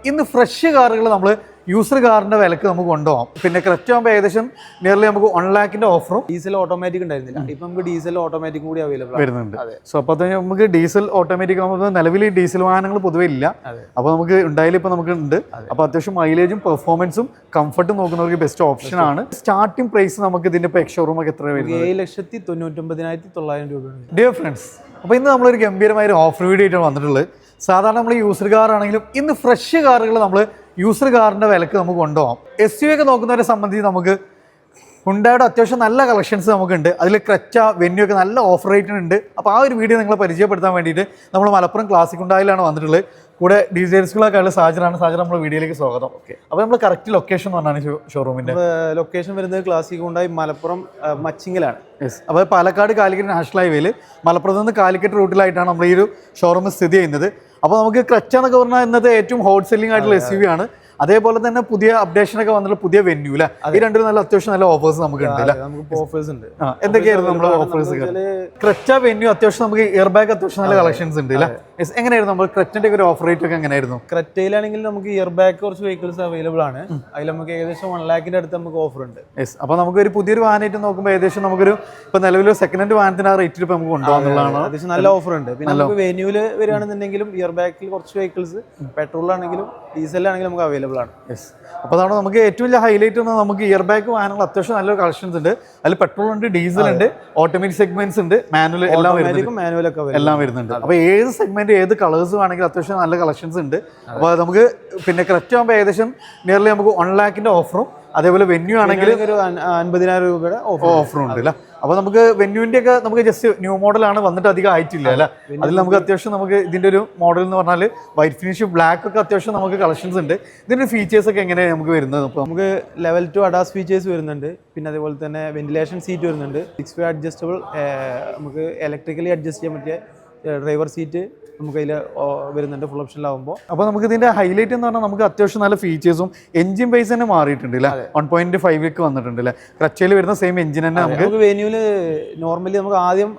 ഇന്ന് ഫ്രഷ് കാറുകൾ നമ്മൾ യൂസർ കാറിന്റെ വിലക്ക് നമുക്ക് കൊണ്ടുപോകാം. പിന്നെ ക്രെറ്റ ആകുമ്പോൾ ഏകദേശം നിയർലി നമുക്ക് 1 lakhന്റെ ഓഫറും ഡീസൽ ഓട്ടോമാറ്റിക് ഉണ്ടായിരുന്നില്ല. ഇപ്പൊ നമുക്ക് ഡീസൽ ഓട്ടോമാറ്റിക് കൂടി അവൈലബിൾ വരുന്നുണ്ട്. സോ അപ്പോൾ നമുക്ക് ഡീസൽ ഓട്ടോമാറ്റിക് ആകുമ്പോൾ നിലവിൽ ഡീസൽ വാഹനങ്ങൾ പൊതുവെ ഇല്ല. അപ്പോൾ നമുക്ക് ഉണ്ടായാലും ഇപ്പൊ നമുക്ക് ഉണ്ട്. അപ്പോൾ അത്യാവശ്യം മൈലേജും പെർഫോമൻസും കംഫർട്ടും നോക്കുന്നവർക്ക് ബെസ്റ്റ് ഓപ്ഷൻ ആണ്. സ്റ്റാർട്ടിംഗ് പ്രൈസ് നമുക്ക് ഇതിന്റെ ഇപ്പോൾ ഷോറൂം ഒക്കെ എത്ര വരുന്നത്? 7,99,900 രൂപയാണ്. ഡിയർ ഫ്രണ്ട്സ്, അപ്പോൾ ഇന്ന് നമ്മളൊരു ഗംഭീരമായ ഒരു ഓഫർ വീഡിയോ ആയിട്ടാണ് വന്നിട്ടുള്ളത്. സാധാരണ നമ്മൾ യൂസർ കാർ ആണെങ്കിലും ഇന്ന് ഫ്രഷ് കാറുകൾ നമ്മൾ യൂസർ കാറിന്റെ വിലക്ക് നമുക്ക് കൊണ്ടുപോകാം. SUV ഒക്കെ നോക്കുന്നവരെ സംബന്ധിച്ച് നമുക്ക് ഹുണ്ടായുടെ അത്യാവശ്യം നല്ല കളക്ഷൻസ് നമുക്കുണ്ട്. അതിൽ ക്രെറ്റ വെന്യൂ ഒക്കെ നല്ല ഓഫർ റേറ്റിനുണ്ട്. അപ്പോൾ ആ ഒരു വീഡിയോ നിങ്ങളെ പരിചയപ്പെടുത്താൻ വേണ്ടിയിട്ട് നമ്മൾ മലപ്പുറം ക്ലാസിക് ഹുണ്ടായിലാണ് വന്നിട്ടുള്ളത്. കൂടെ ഡീറ്റെയിൽസുകളൊക്കെ ഉള്ള സാജറാണ്. സാജർ നമ്മൾ വീഡിയോയിലേക്ക് സ്വാഗതം. ഓക്കെ, അപ്പോൾ നമ്മൾ കറക്റ്റ് ലൊക്കേഷൻ എന്ന് പറഞ്ഞാണ് ഷോറൂമിന്റെ ലൊക്കേഷൻ വരുന്നത് ക്ലാസിക് ഹുണ്ടായി മലപ്പുറം മച്ചിങ്ങിലാണ്. യെസ്, അപ്പോൾ പാലക്കാട് കാലിക്കറ്റ് നാഷണൽ ഹൈവേയിൽ മലപ്പുറത്ത് നിന്ന് കാലിക്കറ്റ് റൂട്ടിലായിട്ടാണ് നമ്മൾ ഈ ഒരു ഷോറൂം സ്ഥിതി ചെയ്യുന്നത്. അപ്പോൾ നമുക്ക് ക്രെറ്റ എന്നൊക്കെ പറഞ്ഞാൽ ഇന്നത്തെ ഏറ്റവും ഹോട്ട് സെല്ലിംഗ് ആയിട്ടുള്ള SUV ആണ്. അതേപോലെ തന്നെ പുതിയ അപ്ഡേഷൻ ഒക്കെ വന്നിട്ടുള്ള പുതിയ വെന്യൂ അല്ലേ? ഈ രണ്ടും നല്ല അത്യാവശ്യം നല്ല ഓഫേഴ്സ് നമുക്ക് ഉണ്ട്. എന്തൊക്കെയായിരുന്നു നമ്മുടെ ഓഫേഴ്സ്? ക്രെറ്റ വെന്യൂ അത്യാവശ്യം നമുക്ക് ഇയർ ബാഗ് അത്യാവശ്യം നല്ല കളക്ഷൻസ് ഉണ്ട് അല്ലേ? എങ്ങനെയായിരുന്നു നമ്മൾ ക്രെറ്റന്റെ ഒരു ഓഫർ റേറ്റ് ഒക്കെ എങ്ങനെയായിരുന്നു? ക്രെറ്റയിലാണെങ്കിൽ നമുക്ക് ഇയർ ബാഗ് കുറച്ച് വെഹിക്കിൾസ് അവൈലബിൾ ആണ്. അതിൽ നമുക്ക് ഏകദേശം 1 lakhന്റെ അടുത്ത് നമുക്ക് ഓഫർ ഉണ്ട്. യെസ്, അപ്പോൾ നമുക്ക് ഒരു പുതിയൊരു വാഹനമായിട്ട് നോക്കുമ്പോൾ ഏകദേശം നമുക്കൊരു ഇപ്പൊ നിലവിൽ സെക്കൻഡ് ഹാൻഡ് വാഹനത്തിന് ആ റേറ്റിൽ ഇപ്പൊ നമുക്ക് കൊണ്ടുപോകാന്നുള്ളതാണ്. അത്യാവശ്യം നല്ല ഓഫർ ഉണ്ട്. പിന്നെ നമുക്ക് വെന്യൂല് വരികയാണെന്നുണ്ടെങ്കിലും ഇയർ ബാഗിൽ കുറച്ച് വെഹിക്കിൾസ് പെട്രോളാണെങ്കിലും ഡീസലാണെങ്കിലും നമുക്ക് അവൈലബിൾ ആണ്. യെസ്, അപ്പോൾ അതാണ് നമുക്ക് ഏറ്റവും വലിയ ഹൈലൈറ്റ് ആണ്. നമുക്ക് ഇയർ ബാഗ് വാഹനങ്ങൾ അത്യാവശ്യം നല്ലൊരു കളക്ഷൻസ് ഉണ്ട്. അതിൽ പെട്രോൾ ഉണ്ട്, ഡീസൽ ഉണ്ട്, ഓട്ടോമാറ്റിക് സെഗ്മെന്റ്സ് ഉണ്ട്, മാനുവൽ എല്ലാം വരുന്നുണ്ട്. അപ്പോൾ ഏത് സെഗ്മെന്റ് ഏത് കളേഴ്സ് വേണമെങ്കിൽ അത്യാവശ്യം നല്ല കളക്ഷൻസ് ഉണ്ട്. അപ്പോൾ നമുക്ക് പിന്നെ ക്രെറ്റ ആകുമ്പോൾ ഏകദേശം നിയർലി നമുക്ക് 1 lakhന്റെ ഓഫറും അതേപോലെ വെന്യൂ ആണെങ്കിൽ ഒരു 50,000 രൂപയുടെ ഓഫറും ഉണ്ട് അല്ലേ? അപ്പോൾ നമുക്ക് വെന്യൂവിന്റെ ഒക്കെ നമുക്ക് ജസ്റ്റ് ന്യൂ മോഡലാണ് വന്നിട്ട് അധികം ആയിട്ടില്ല അല്ലേ? അതിൽ നമുക്ക് അത്യാവശ്യം നമുക്ക് ഇതിന്റെ ഒരു മോഡൽ എന്ന് പറഞ്ഞാൽ വൈറ്റ് ഫിനിഷ് ബ്ലാക്ക് ഒക്കെ അത്യാവശ്യം നമുക്ക് കളക്ഷൻസ് ഉണ്ട്. ഇതിന്റെ ഫീച്ചേഴ്സ് ഒക്കെ എങ്ങനെയാണ് നമുക്ക് വരുന്നത്? അപ്പോൾ നമുക്ക് ലെവൽ 2 അഡാസ് ഫീച്ചേഴ്സ് വരുന്നുണ്ട്. പിന്നെ അതേപോലെ തന്നെ വെന്റിലേഷൻ സീറ്റ് വരുന്നുണ്ട്. 6 way അഡ്ജസ്റ്റബിൾ, നമുക്ക് ഇലക്ട്രിക്കലി അഡ്ജസ്റ്റ് ചെയ്യാൻ പറ്റിയ ഡ്രൈവർ സീറ്റ് നമുക്ക് അതിൽ വരുന്നുണ്ട് ഫുൾ ഓപ്ഷനിലാവുമ്പോൾ. അപ്പോൾ നമുക്ക് ഇതിന്റെ ഹൈലൈറ്റ് എന്ന് പറഞ്ഞാൽ നമുക്ക് അത്യാവശ്യം നല്ല ഫീച്ചേഴ്സും എഞ്ചിൻ ബേസ് തന്നെ മാറിയിട്ടുണ്ട് അല്ലേ? 1.5 ഒക്കെ വന്നിട്ടുണ്ട് അല്ലേ? ക്രെറ്റയിൽ വരുന്ന സെയിം എഞ്ചിൻ തന്നെ നമുക്ക് വെന്യൂല് നോർമലി നമുക്ക് ആദ്യം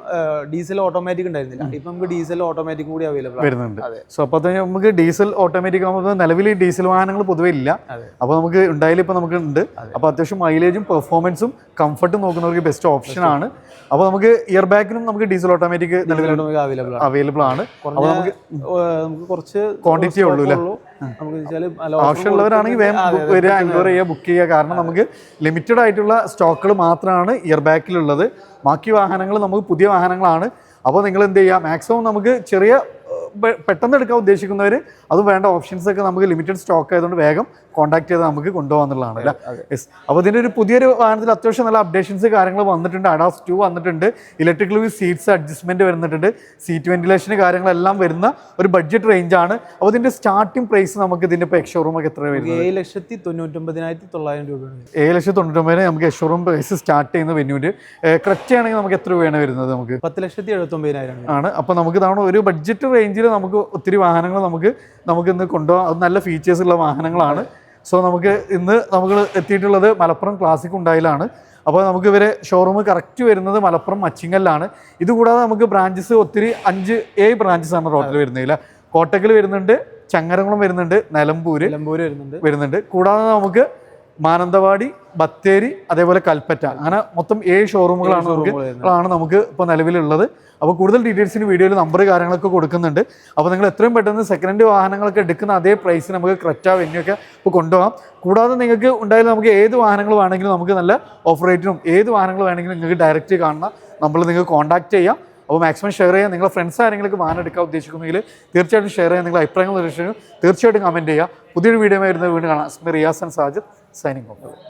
ഡീസൽ ഓട്ടോമാറ്റിക് ഉണ്ടായിരുന്നില്ല. ഇപ്പൊ നമുക്ക് ഡീസൽ ഓട്ടോമാറ്റിക് കൂടി അവൈലബിൾ വരുന്നുണ്ട്. സോ അപ്പോൾ നമുക്ക് ഡീസൽ ഓട്ടോമാറ്റിക് ആകുമ്പോൾ നിലവിൽ ഡീസൽ വാഹനങ്ങൾ പൊതുവെ ഇല്ല. അപ്പോൾ നമുക്ക് ഉണ്ടായാലും ഇപ്പൊ നമുക്ക് ഉണ്ട്. അപ്പോൾ അത്യാവശ്യം മൈലേജും പെർഫോമൻസും കംഫർട്ടും നോക്കുന്നവർക്ക് ബെസ്റ്റ് ഓപ്ഷൻ ആണ്. അപ്പോൾ നമുക്ക് ഇയർ ബാഗിനും നമുക്ക് ഒരു ഓട്ടോമാറ്റിക് അവൈലബിൾ ആണ്. നമുക്ക് കുറച്ച് ക്വാണ്ടിറ്റി ഉള്ളൂ അല്ലേ? ആവശ്യമുള്ളവരാണെങ്കിൽ വേഗം വരിക, എൻക്വയറി ചെയ്യുക, ബുക്ക് ചെയ്യുക. കാരണം നമുക്ക് ലിമിറ്റഡ് ആയിട്ടുള്ള സ്റ്റോക്കുകൾ മാത്രമാണ് ഇയർ ബാക്കിലുള്ളത്. ബാക്കി വാഹനങ്ങൾ നമുക്ക് പുതിയ വാഹനങ്ങളാണ്. അപ്പോൾ നിങ്ങൾ എന്ത് ചെയ്യുക, മാക്സിമം നമുക്ക് ചെറിയ പെട്ടെന്ന് എടുക്കാൻ ഉദ്ദേശിക്കുന്നവർ അതും വേണ്ട ഓപ്ഷൻസ് ഒക്കെ നമുക്ക് ലിമിറ്റഡ് സ്റ്റോക്ക് ആയതുകൊണ്ട് വേഗം കോൺടാക്ട് ചെയ്ത് നമുക്ക് കൊണ്ടുപോകാന്നുള്ളതാണ് അല്ലേ? യെസ്, അപ്പോൾ ഇതിൻ്റെ ഒരു പുതിയൊരു വാഹനത്തിൽ അത്യാവശ്യം നല്ല അപ്ഡേഷൻസ് കാര്യങ്ങൾ വന്നിട്ടുണ്ട്. അഡാസ് 2 വന്നിട്ടുണ്ട്, ഇലക്ട്രിക്കൽ സീറ്റ്സ് അഡ്ജസ്റ്റ്മെന്റ് വരുന്നുണ്ട്, സീറ്റ് വെന്റിലേഷൻ കാര്യങ്ങളെല്ലാം വരുന്ന ഒരു ബഡ്ജറ്റ് റേഞ്ചാണ്. അപ്പോൾ ഇതിന്റെ സ്റ്റാർട്ടിംഗ് പ്രൈസ് നമുക്ക് ഇതിന്റെ ഇപ്പോൾ ഷോറൂം ഒക്കെ എത്ര വരുന്നത്? 7,99,900 രൂപയാണ്. 7,99,000 നമുക്ക് ഷോറൂം പ്രൈസ് സ്റ്റാർട്ട് ചെയ്യുന്ന വെന്യൂര്. ക്രെറ്റ ആണെങ്കിൽ നമുക്ക് എത്ര രൂപയാണ് വരുന്നത്? നമുക്ക് 10,79,000 ആണ്. അപ്പോൾ നമുക്ക് ഇതാണ് ഒരു ബഡ്ജറ്റ് റേഞ്ചിൽ നമുക്ക് ഒത്തിരി വാഹനങ്ങൾ നമുക്ക് ഇന്ന് കൊണ്ടുപോകാം. അത് നല്ല ഫീച്ചേഴ്സ് ഉള്ള വാഹനങ്ങളാണ്. സോ നമുക്ക് ഇന്ന് നമ്മൾ എത്തിയിട്ടുള്ളത് മലപ്പുറം ക്ലാസിക് ഹുണ്ടായിലാണ്. അപ്പോൾ നമുക്ക് ഇവരെ ഷോറൂം കറക്റ്റ് വരുന്നത് മലപ്പുറം മച്ചിങ്ങലിലാണ്. ഇതുകൂടാതെ നമുക്ക് ബ്രാഞ്ചസ് ഒത്തിരി 5-7 ബ്രാഞ്ചസ് ആണ് റോട്ടിൽ വരുന്നില്ല. കോട്ടക്കൽ വരുന്നുണ്ട്, ചങ്ങരംകുളം വരുന്നുണ്ട്, നിലമ്പൂര് വരുന്നുണ്ട്. കൂടാതെ നമുക്ക് മാനന്തവാടി, ബത്തേരി, അതേപോലെ കൽപ്പറ്റ, അങ്ങനെ മൊത്തം 7 ഷോറൂമുകളാണ് നമുക്ക് ഇപ്പോൾ നിലവിലുള്ളത്. അപ്പോൾ കൂടുതൽ ഡീറ്റെയിൽസിന് വീഡിയോയിൽ നമ്പർ കാര്യങ്ങളൊക്കെ കൊടുക്കുന്നുണ്ട്. അപ്പോൾ നിങ്ങൾ എത്രയും പെട്ടെന്ന് സെക്കൻഡ് ഹാൻഡ് വാഹനങ്ങളൊക്കെ എടുക്കുന്ന അതേ പ്രൈസിന് നമുക്ക് ക്രെറ്റ വെന്യൂ ഒക്കെ ഇപ്പോൾ കൊണ്ടുപോകാം. കൂടാതെ നിങ്ങൾക്ക് ഉണ്ടായാലും നമുക്ക് ഏത് വാഹനങ്ങൾ വേണമെങ്കിലും നമുക്ക് നല്ല ഓഫർ റേറ്റിനും ഏത് വാഹനങ്ങൾ വേണമെങ്കിലും നിങ്ങൾക്ക് ഡയറക്റ്റ് കാണുന്ന നമ്മൾ നിങ്ങൾക്ക് കോൺടാക്ട് ചെയ്യാം. അപ്പോൾ മാക്സിമം ഷെയർ ചെയ്യാം. നിങ്ങളുടെ ഫ്രണ്ട്സ് ആരെങ്കിലും വാഹനം എടുക്കാൻ ഉദ്ദേശിക്കുന്നെങ്കിൽ തീർച്ചയായിട്ടും ഷെയർ ചെയ്യാം. നിങ്ങളുടെ അഭിപ്രായങ്ങൾ തീർച്ചയായിട്ടും കമൻറ്റ് ചെയ്യുക. പുതിയൊരു വീഡിയോ വരുന്നത് വീണ്ടും കാണാം. Riyas and Sajid signing off.